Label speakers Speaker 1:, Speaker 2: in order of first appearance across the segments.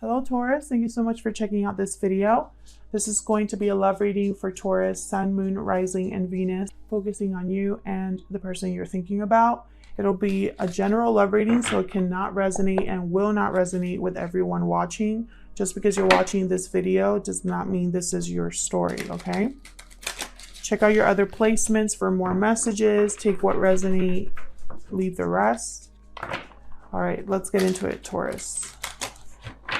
Speaker 1: Hello Taurus, thank you so much for checking out this video. This is going to be a love reading for Taurus, Sun, Moon, Rising, and Venus, focusing on you and the person you're thinking about. It'll be a general love reading, so it cannot resonate and will not resonate with everyone watching. Just because you're watching this video does not mean this is your story, okay? Check out your other placements for more messages. Take what resonates, leave the rest. All right, let's get into it, Taurus.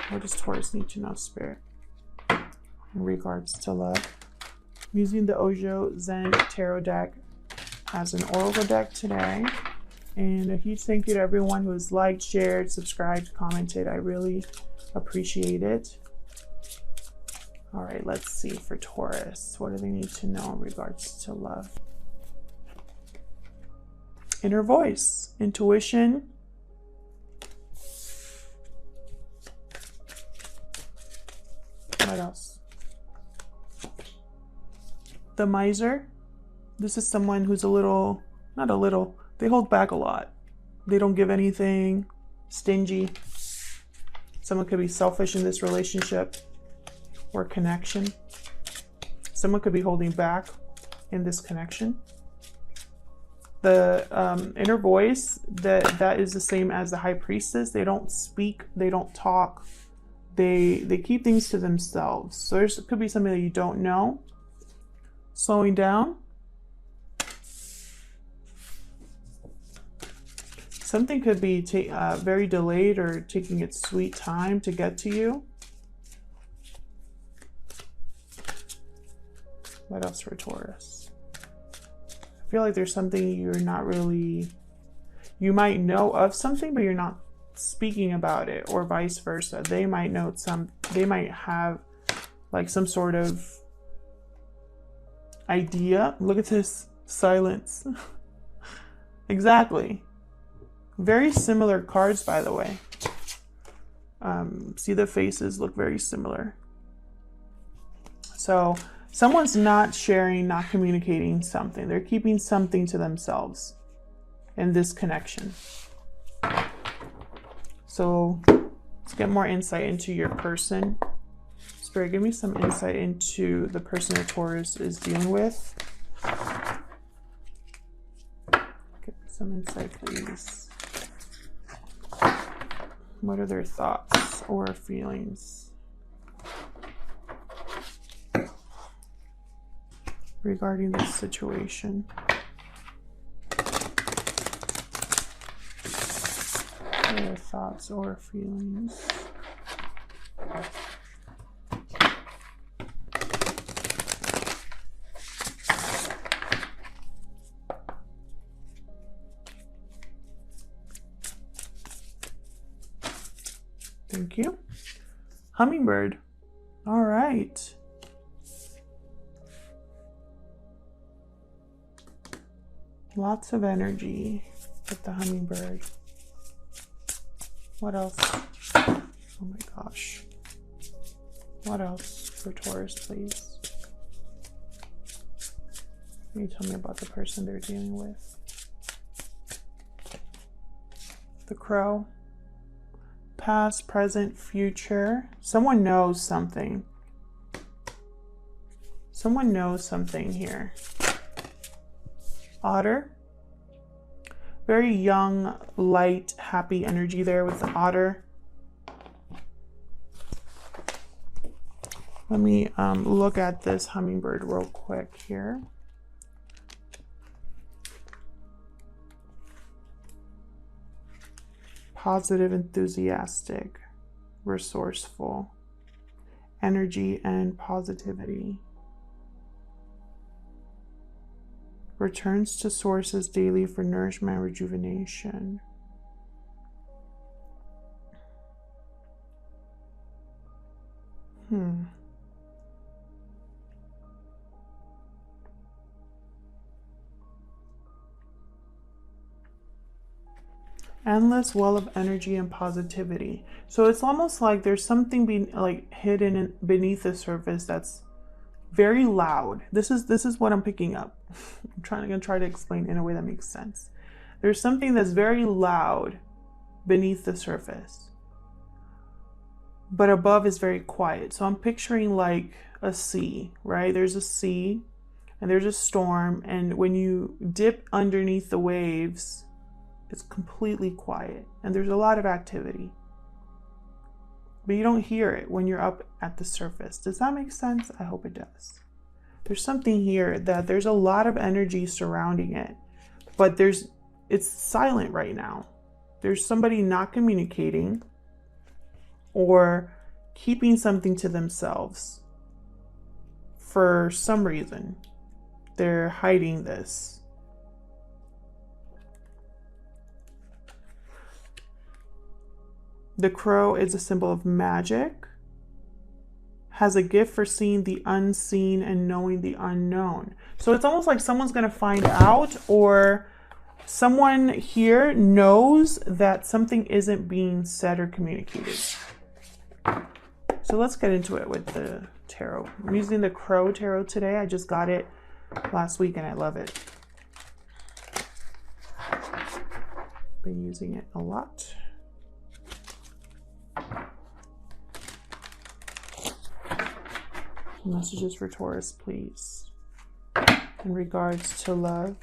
Speaker 1: What does Taurus need to know, Spirit, in regards to love? I'm using the Ojo Zen Tarot deck as an oracle deck today. And a huge thank you to everyone who has liked, shared, subscribed, commented. I really appreciate it. All right, let's see for Taurus. What do they need to know in regards to love? Inner voice, intuition. What else? The miser. This is someone who's they hold back a lot. They don't give anything, stingy. Someone could be selfish in this relationship or connection. Someone could be holding back in this connection. The inner voice, that is the same as the High Priestess. They don't speak, they don't talk. They keep things to themselves. So there could be something that you don't know. Slowing down. Something could be very delayed or taking its sweet time to get to you. What else for Taurus? I feel like there's something you're not really... You might know of something, but you're not speaking about it, or vice versa. They might know they might have like some sort of idea. Look at this silence. Exactly. Very similar cards, by the way. See, the faces look very similar. So someone's not sharing, not communicating something. They're keeping something to themselves in this connection. So let's get more insight into your person. Spirit, give me some insight into the person that Taurus is dealing with. Give me some insight, please. What are their thoughts or feelings regarding this situation? Their thoughts or feelings. Thank you. Hummingbird. All right. Lots of energy with the hummingbird. What else? Oh my gosh. What else for Taurus, please? Can you tell me about the person they're dealing with? The Crow. Past, present, future. Someone knows something. Someone knows something here. Otter. Very young, light, happy energy there with the otter. Let me look at this hummingbird real quick here. Positive, enthusiastic, resourceful, energy and positivity. Returns to sources daily for nourishment and rejuvenation. Endless well of energy and positivity. So it's almost like there's something being hidden beneath the surface that's very loud. This is what I'm picking up. I'm gonna try to explain in a way that makes sense. There's something that's very loud beneath the surface. but above is very quiet. So I'm picturing like a sea, right? There's a sea and there's a storm, and when you dip underneath the waves, it's completely quiet and there's a lot of activity, but you don't hear it when you're up at the surface. Does that make sense? I hope it does. There's something here that there's a lot of energy surrounding it, but it's silent right now. There's somebody not communicating or keeping something to themselves for some reason. They're hiding this. The crow is a symbol of magic, has a gift for seeing the unseen and knowing the unknown. So it's almost like someone's going to find out, or someone here knows that something isn't being said or communicated. So let's get into it with the tarot. I'm using the Crow Tarot today. I just got it last week and I love it. Been using it a lot. Messages for Taurus, please, in regards to love.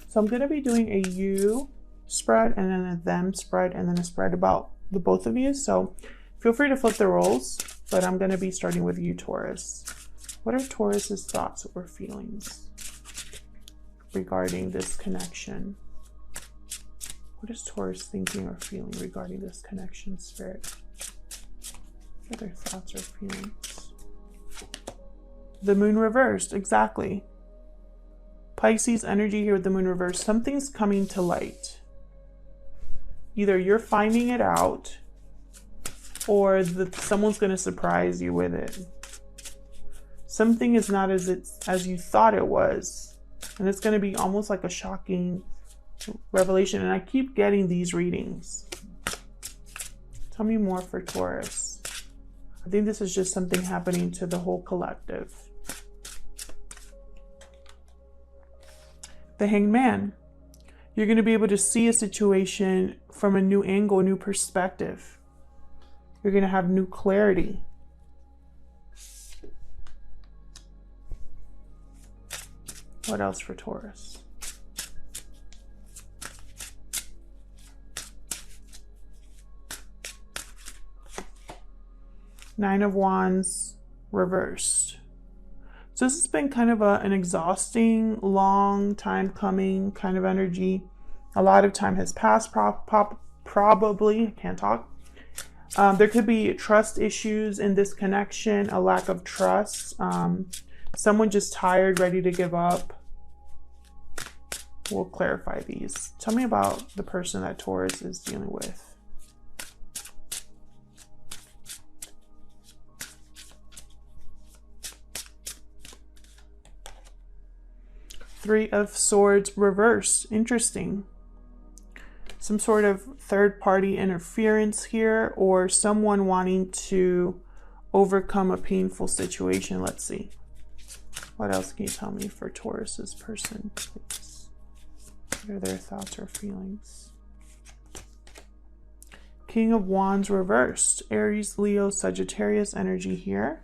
Speaker 1: So I'm going to be doing a you spread and then a them spread and then a spread about the both of you. So feel free to flip the roles, but I'm going to be starting with you, Taurus. What are Taurus's thoughts or feelings regarding this connection? What is Taurus thinking or feeling regarding this connection, Spirit? What are their thoughts or feelings? The moon reversed, exactly. Pisces energy here with the moon reversed. Something's coming to light. Either you're finding it out or someone's going to surprise you with it. Something is not as you thought it was. And it's going to be almost like a shocking revelation. And I keep getting these readings. Tell me more for Taurus. I think this is just something happening to the whole collective. The Hanged Man. You're going to be able to see a situation from a new angle, a new perspective. You're going to have new clarity. What else for Taurus? Nine of Wands reversed. So this has been kind of an exhausting, long time coming kind of energy. A lot of time has passed, probably, I can't talk. There could be trust issues in this connection, a lack of trust. Someone just tired, ready to give up. We'll clarify these. Tell me about the person that Taurus is dealing with. Three of Swords reversed. Interesting. Some sort of third-party interference here, or someone wanting to overcome a painful situation. Let's see. What else can you tell me for Taurus's person, please? What are their thoughts or feelings? King of Wands reversed. Aries, Leo, Sagittarius energy here.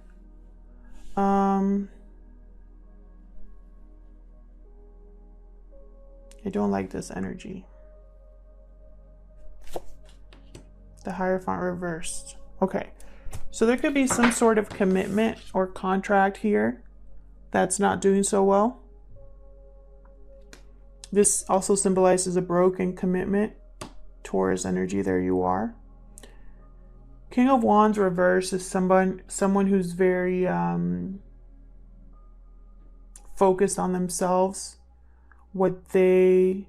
Speaker 1: I don't like this energy. The Hierophant reversed. Okay, so there could be some sort of commitment or contract here that's not doing so well. This also symbolizes a broken commitment. Taurus energy, there you are. King of Wands reversed is someone who's very focused on themselves. What they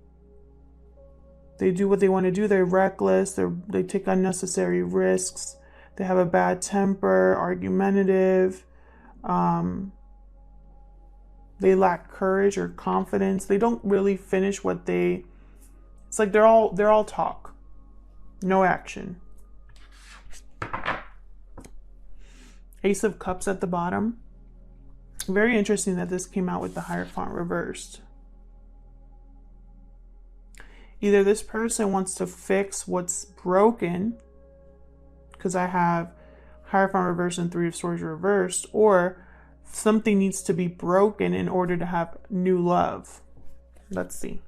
Speaker 1: do what they want to do. They're reckless. They take unnecessary risks. They have a bad temper, argumentative. They lack courage or confidence. They don't really finish what they. It's like they're all talk, no action. Ace of Cups at the bottom. Very interesting that this came out with the Hierophant reversed. Either this person wants to fix what's broken, because I have Hierophant reversed and Three of Swords reversed, or something needs to be broken in order to have new love. Let's see.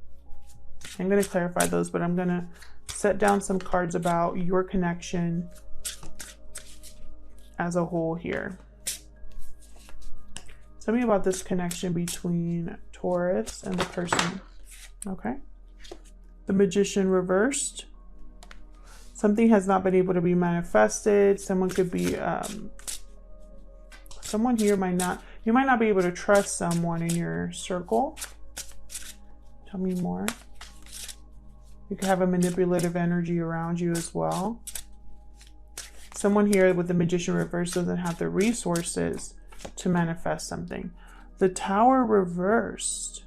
Speaker 1: I'm going to clarify those, but I'm going to set down some cards about your connection as a whole here. Tell me about this connection between Taurus and the person. Okay. The Magician reversed. Something has not been able to be manifested. Someone could be, someone here you might not be able to trust someone in your circle. Tell me more. You could have a manipulative energy around you as well. Someone here with the Magician reversed doesn't have the resources to manifest something. The Tower reversed.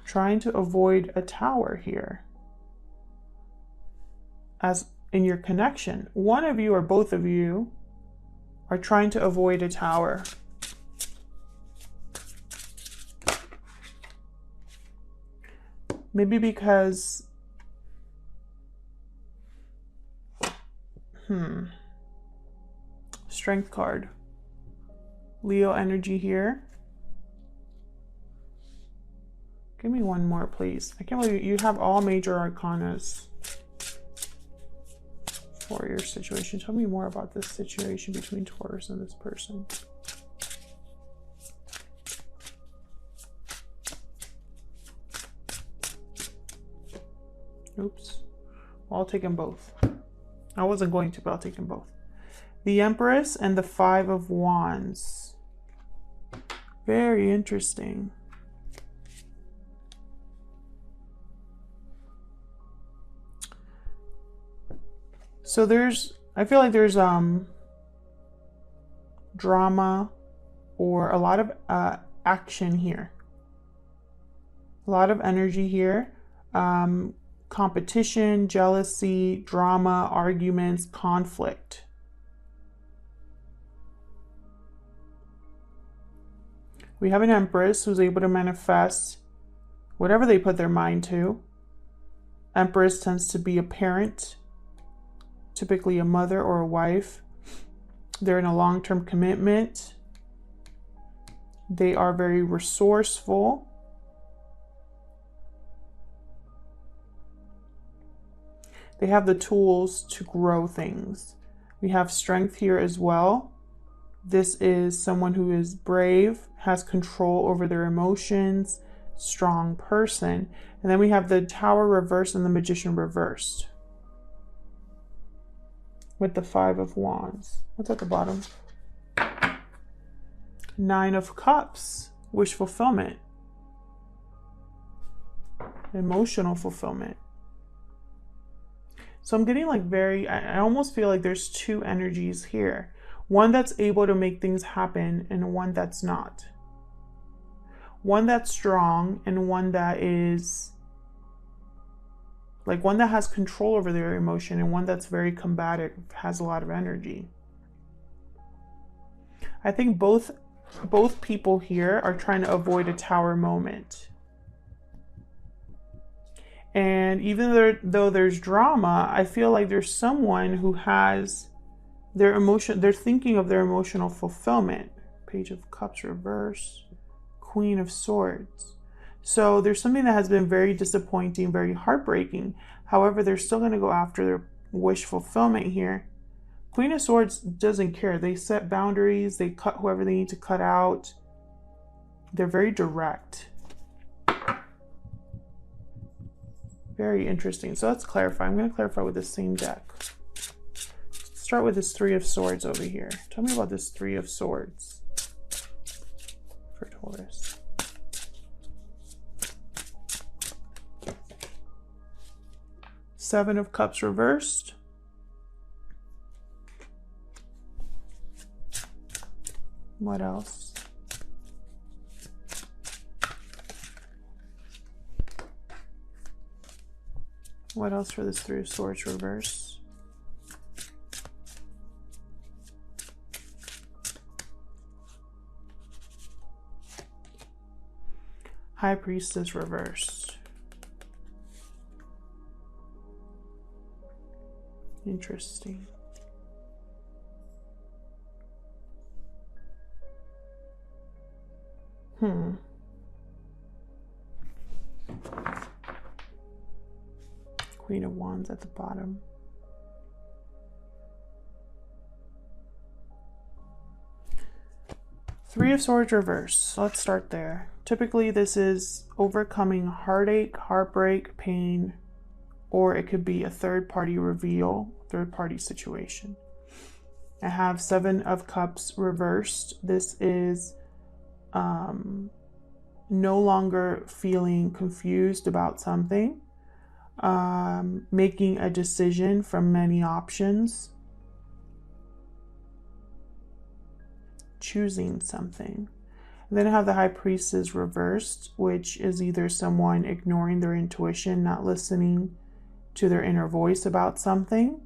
Speaker 1: Trying to avoid a tower here. As in your connection, one of you or both of you are trying to avoid a tower. Maybe because Strength card. Leo energy here. Give me one more, please. I can't believe you have all major arcanas for your situation. Tell me more about this situation between Taurus and this person. Oops. Well, I'll take them both. I wasn't going to, but I'll take them both. The Empress and the Five of Wands. Very interesting. So I feel like there's drama or a lot of action here. A lot of energy here. Competition, jealousy, drama, arguments, conflict. We have an Empress who's able to manifest whatever they put their mind to. Empress tends to be a parent, typically a mother or a wife. They're in a long-term commitment. They are very resourceful. They have the tools to grow things. We have strength here as well. This is someone who is brave, has control over their emotions, strong person. And then we have the Tower reversed and the Magician reversed. With the Five of Wands. What's at the bottom? Nine of Cups. Wish fulfillment. Emotional fulfillment. So I'm getting like I almost feel like there's two energies here. One that's able to make things happen and one that's not. One that's strong and one that is like one that has control over their emotion and one that's very combative, has a lot of energy. I think both people here are trying to avoid a tower moment. And even though there's drama, I feel like there's someone who has their emotion, they're thinking of their emotional fulfillment. Page of Cups reverse, Queen of Swords. So there's something that has been very disappointing, very heartbreaking. However, they're still going to go after their wish fulfillment here. Queen of Swords doesn't care. They set boundaries. They cut whoever they need to cut out. They're very direct. Very interesting. So let's clarify. I'm going to clarify with the same deck. Let's start with this Three of Swords over here. Tell me about this Three of Swords for Taurus. Seven of Cups reversed. What else? What else for this Three of Swords reverse? High Priestess reversed. Interesting. Queen of Wands at the bottom. Three of Swords reversed. Let's start there. Typically, this is overcoming heartache, heartbreak, pain, or it could be a third-party reveal, third-party situation. I have Seven of Cups reversed. This is no longer feeling confused about something, making a decision from many options, choosing something. And then I have the High Priestess reversed, which is either someone ignoring their intuition, not listening to their inner voice about something,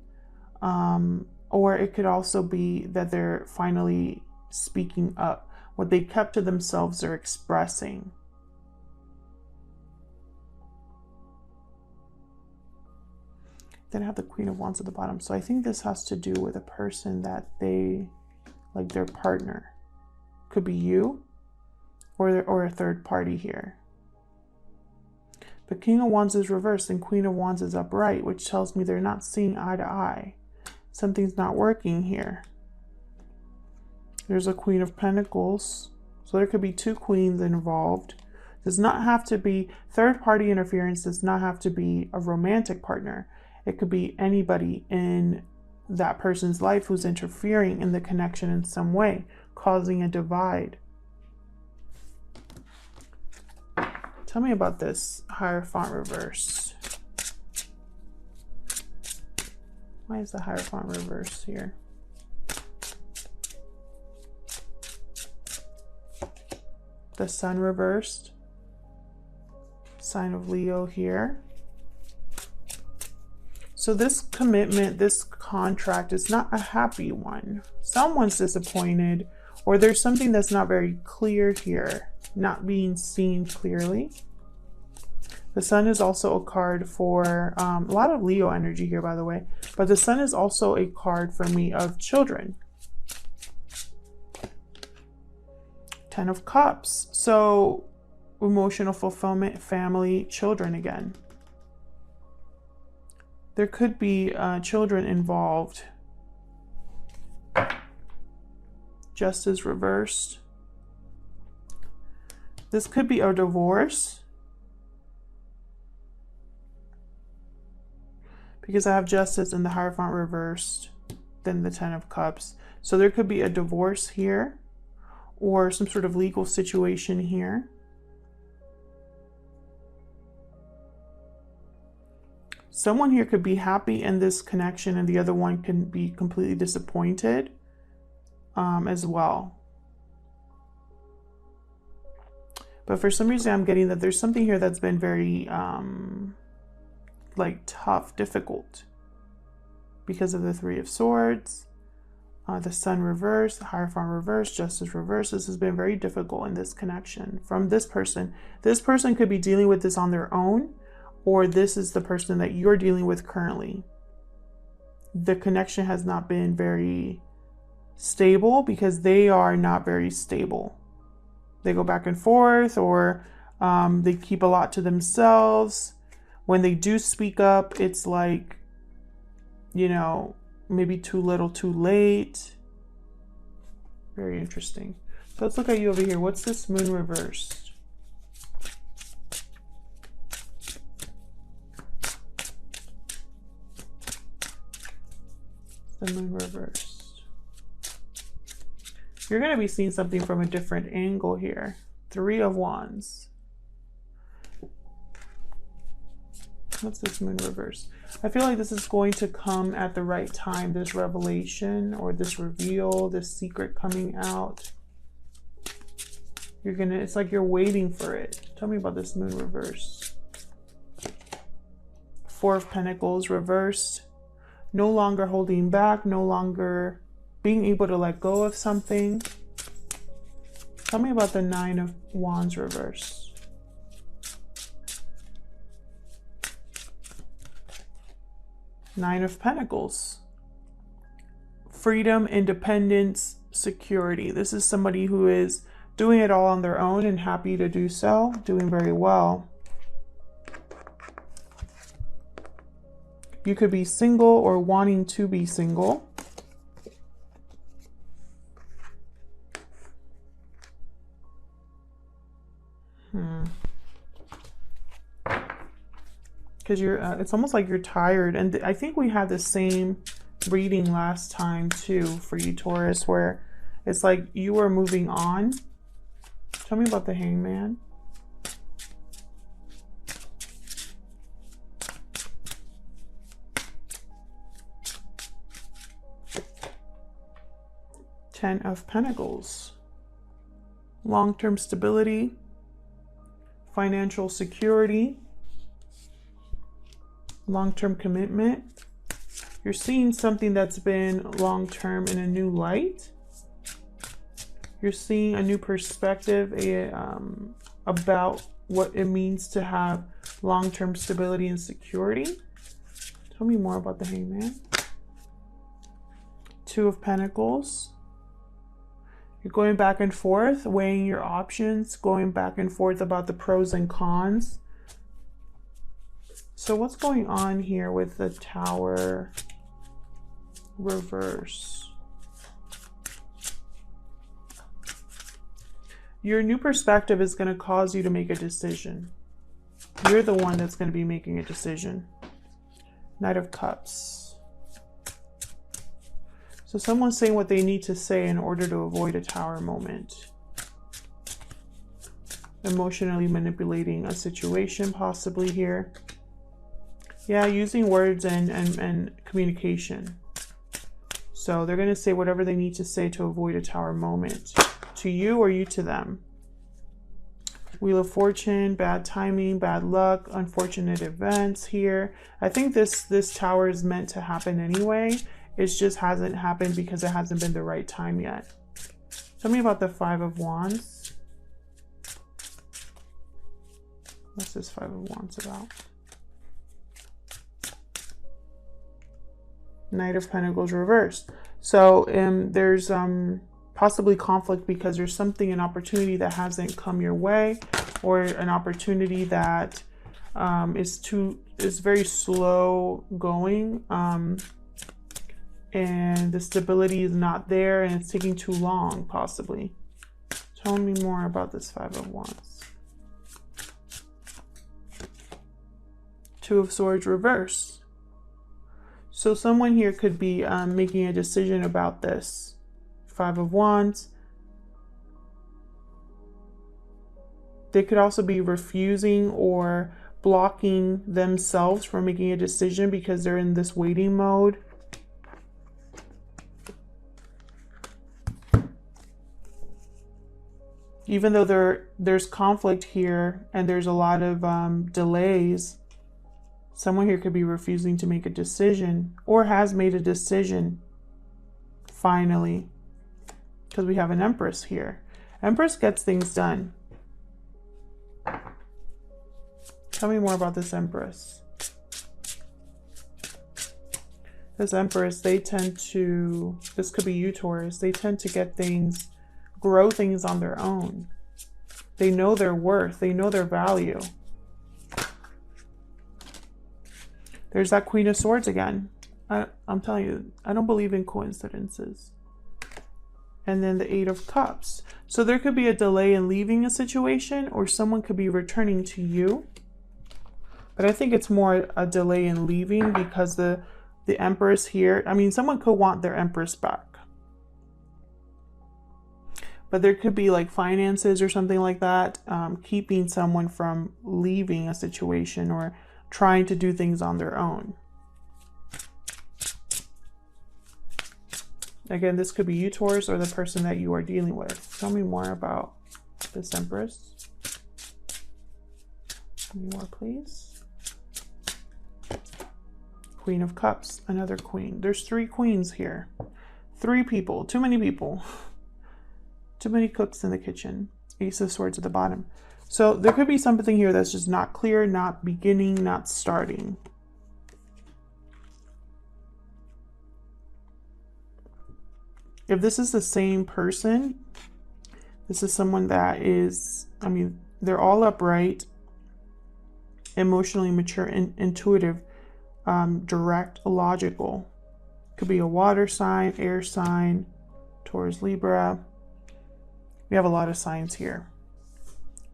Speaker 1: or it could also be that they're finally speaking up. What they kept to themselves, they're expressing. Then I have the Queen of Wands at the bottom. So I think this has to do with a person that they, like their partner. Could be you or a third party here. But King of Wands is reversed and Queen of Wands is upright, which tells me they're not seeing eye to eye. Something's not working here. There's a Queen of Pentacles. So there could be two queens involved. Does not have to be third party interference, does not have to be a romantic partner. It could be anybody in that person's life who's interfering in the connection in some way, causing a divide. Tell me about this Hierophant reverse. Why is the Hierophant reverse here? The Sun reversed. Sign of Leo here. So this commitment, this contract is not a happy one. Someone's disappointed, or there's something that's not very clear here, not being seen clearly. The Sun is also a card for a lot of Leo energy here, by the way, but the Sun is also a card for me of children. Ten of Cups. So emotional fulfillment, family, children again. There could be children involved. Justice reversed. This could be a divorce, because I have Justice and the Hierophant reversed, then the Ten of Cups. So there could be a divorce here, or some sort of legal situation here. Someone here could be happy in this connection and the other one can be completely disappointed as well. But for some reason I'm getting that there's something here that's been very like tough, difficult, because of the Three of Swords, the Sun reversed, the Hierophant reversed, Justice reversed. This has been very difficult in this connection from this person. This person could be dealing with this on their own, or this is the person that you're dealing with currently. The connection has not been very stable because they are not very stable. They go back and forth, or they keep a lot to themselves. When they do speak up, it's like, you know, maybe too little, too late. Very interesting. So let's look at you over here. What's this Moon reversed? The Moon reversed. You're going to be seeing something from a different angle here. Three of Wands. What's this Moon reverse? I feel like this is going to come at the right time. This revelation or this reveal, this secret coming out. You're gonna, it's like you're waiting for it. Tell me about this Moon reverse. Four of Pentacles reversed. No longer holding back, no longer being able to let go of something. Tell me about the Nine of Wands reversed. Nine of Pentacles. Freedom, independence, security. This is somebody who is doing it all on their own and happy to do so, doing very well. You could be single or wanting to be single. Because it's almost like you're tired. And I think we had the same reading last time too for you, Taurus, where it's like you were moving on. Tell me about the Hangman. Ten of Pentacles. Long-term stability, financial security, long-term commitment. You're seeing something that's been long-term in a new light. You're seeing a new perspective about what it means to have long-term stability and security. Tell me more about the Hangman. Two of Pentacles. You're going back and forth, weighing your options, going back and forth about the pros and cons. So what's going on here with the Tower reverse? Your new perspective is going to cause you to make a decision. You're the one that's going to be making a decision. Knight of Cups. So someone's saying what they need to say in order to avoid a Tower moment. Emotionally manipulating a situation possibly here. Yeah, using words and communication. So they're going to say whatever they need to say to avoid a Tower moment. To you or you to them. Wheel of Fortune, bad timing, bad luck, unfortunate events here. I think this Tower is meant to happen anyway. It just hasn't happened because it hasn't been the right time yet. Tell me about the Five of Wands. What's this Five of Wands about? Knight of Pentacles reversed. So there's possibly conflict because there's something, an opportunity that hasn't come your way, or an opportunity that is very slow going. And the stability is not there and it's taking too long, possibly. Tell me more about this Five of Wands. Two of Swords reverse. So someone here could be making a decision about this. Five of Wands. They could also be refusing or blocking themselves from making a decision because they're in this waiting mode. Even though there's conflict here and there's a lot of delays, someone here could be refusing to make a decision or has made a decision finally, because we have an Empress here. Empress gets things done. Tell me more about this Empress. This Empress, they tend to, this could be you, Taurus, they tend to get things, grow things on their own. They know their worth. They know their value. There's that Queen of Swords again. I'm telling you, I don't believe in coincidences. And then the Eight of Cups. So there could be a delay in leaving a situation, or someone could be returning to you. But I think it's more a delay in leaving because the Empress here, I mean, someone could want their Empress back. But there could be like finances or something like that, keeping someone from leaving a situation or trying to do things on their own. Again, this could be you, Taurus, or the person that you are dealing with. Tell me more about this Empress. Any more, please? Queen of Cups, another queen. There's three queens here. Three people, too many people. Too many cooks in the kitchen. Ace of Swords at the bottom. So there could be something here that's just not clear, not beginning, not starting. If this is the same person, This is someone that is, I mean, they're all upright, emotionally mature, intuitive, direct, logical. Could be a water sign, air sign, Taurus, Libra. We have a lot of signs here.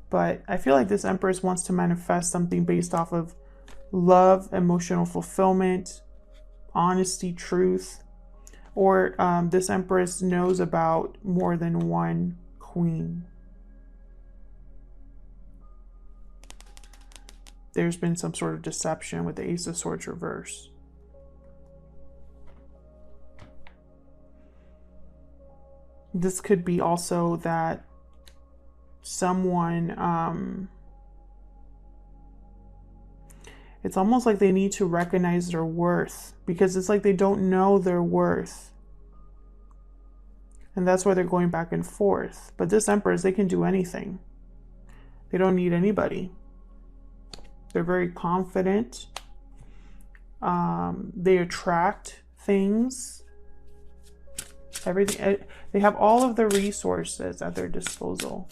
Speaker 1: But I feel like this Empress wants to manifest something based off of love, emotional fulfillment, honesty, truth. Or this Empress knows about more than one queen. There's been some sort of deception with the Ace of Swords reverse. This could be also that someone, it's almost like they need to recognize their worth, because it's like they don't know their worth. And that's why they're going back and forth. But this Empress, they can do anything. They don't need anybody. They're very confident. They attract things. Everything. They have all of the resources at their disposal.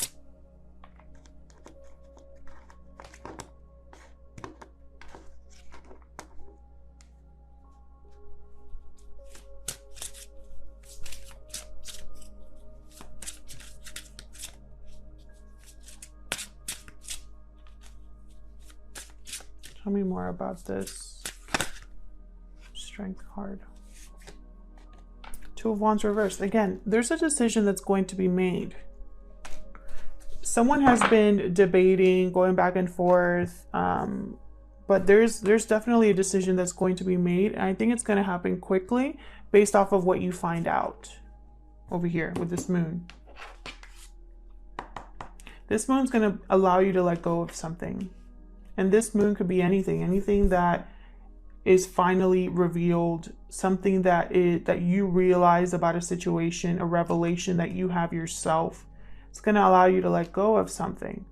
Speaker 1: Tell me more about this Strength card. Two of Wands reversed. Again, there's a decision that's going to be made. Someone has been debating, going back and forth, but there's definitely a decision that's going to be made. And I think it's going to happen quickly based off of what you find out over here with this moon. This moon's going to allow you to let go of something. And this moon could be anything that is finally revealed, something that you realize about a situation, a revelation that you have yourself. It's going to allow you to let go of something.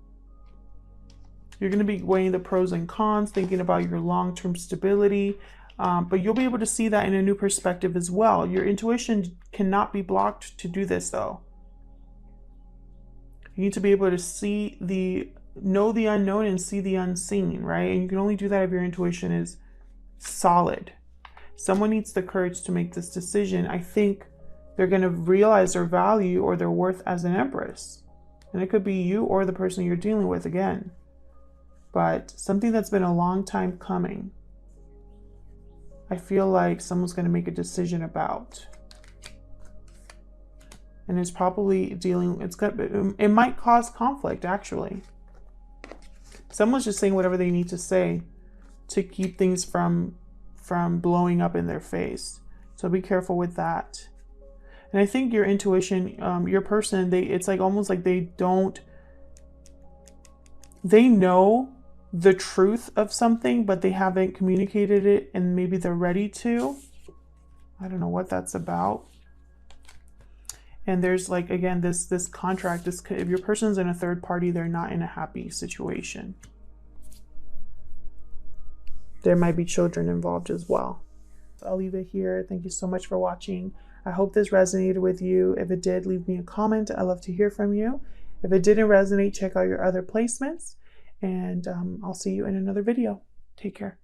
Speaker 1: You're going to be weighing the pros and cons, thinking about your long-term stability, but you'll be able to see that in a new perspective as well. Your intuition cannot be blocked to do this, though. You need to be able to know the unknown and see the unseen, right? And you can only do that if your intuition is solid. Someone needs the courage to make this decision. I think they're going to realize their value or their worth as an Empress. And it could be you or the person you're dealing with again. But something that's been a long time coming. I feel like someone's going to make a decision about. And it's probably it might cause conflict, actually. Someone's just saying whatever they need to say to keep things from blowing up in their face. So be careful with that. And I think your intuition, your person, it's like almost like they know the truth of something, but they haven't communicated it, and maybe they're ready to. I don't know what that's about. And there's like, again, this contract, if your person's in a third party, they're not in a happy situation. There might be children involved as well. So I'll leave it here. Thank you so much for watching. I hope this resonated with you. If it did, leave me a comment. I love to hear from you. If it didn't resonate, check out your other placements. And I'll see you in another video. Take care.